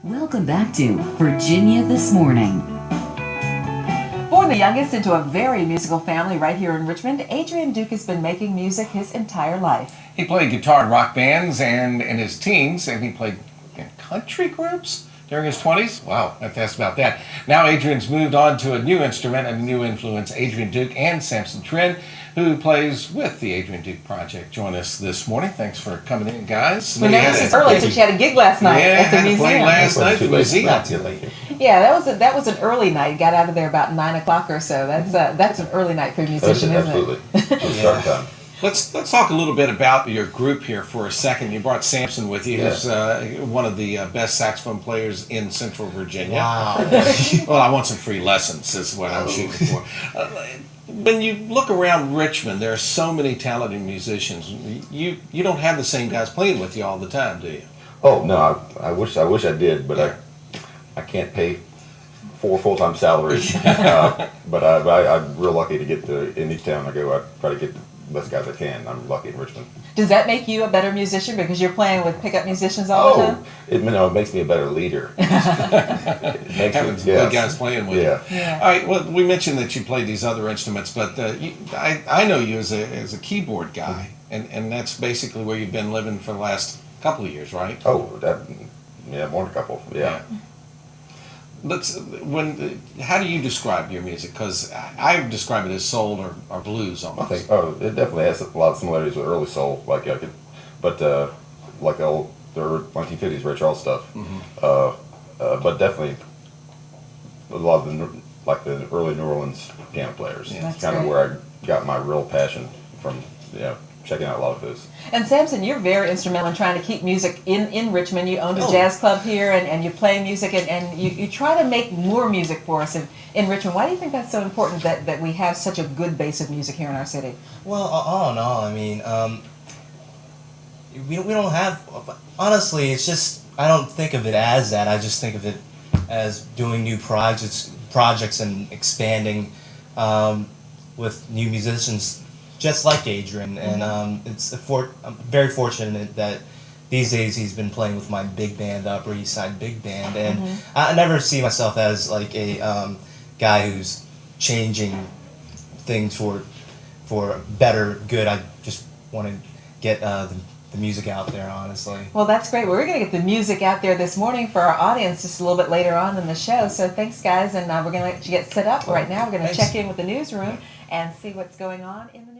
Welcome back to Virginia This Morning. Born the youngest into a very musical family right here in Richmond, Adrian Duke has been making music his entire life. He played guitar in rock bands and in his teens, and he played in country groups during his 20s. Wow, that's about that. Now Adrian's moved on to a new instrument and a new influence. Adrian Duke and Samson Trinh, who plays with the Adrian Duke Project, join us this morning. Thanks for coming in, guys. We know this is early since you had a gig last night at the museum. Played last night at the museum. Yeah, that was an early night. Got out of there about 9 o'clock or so. That's an early night for a musician, isn't it? Absolutely. Let's talk a little bit about your group here for a second. You brought Samson with you, who's one of the best saxophone players in Central Virginia. Wow. Well, I want some free lessons, is what I'm shooting for. When you look around Richmond, there are so many talented musicians. You don't have the same guys playing with you all the time, do you? Oh no, I wish I did, but I can't pay 4 full-time salaries. But I'm real lucky to get to any town I go. I try to get the best guys I can. I'm lucky in Richmond. Does that make you a better musician because you're playing with pickup musicians all the time? It makes me a better leader. Having some good guys playing with you. Yeah. All right. Well, we mentioned that you play these other instruments, but I know you as a keyboard guy, and that's basically where you've been living for the last couple of years, right? Oh, more than a couple. Yeah. How do you describe your music? Because I describe it as soul or blues almost. I think it definitely has a lot of similarities with early soul, like the 1950s Ray Charles stuff. But definitely a lot of the early New Orleans piano players. Yeah. It's kind of where I got my real passion from. Checking out a lot of those. And Samson, you're very instrumental in trying to keep music in Richmond. You own a jazz club here, and you play music, and you try to make more music for us in Richmond. Why do you think that's so important that we have such a good base of music here in our city? Well, all in all, I mean, we don't have, honestly, it's just, I don't think of it as that. I just think of it as doing new projects and expanding with new musicians just like Adrian, and I'm very fortunate that these days he's been playing with my big band, the Upper East Side Big Band, and I never see myself as like a guy who's changing things for better good. I just want to get the music out there, honestly. Well, that's great. Well, we're going to get the music out there this morning for our audience just a little bit later on in the show. So thanks, guys, and we're going to let you get set up. Right now, we're going to check in with the newsroom and see what's going on in the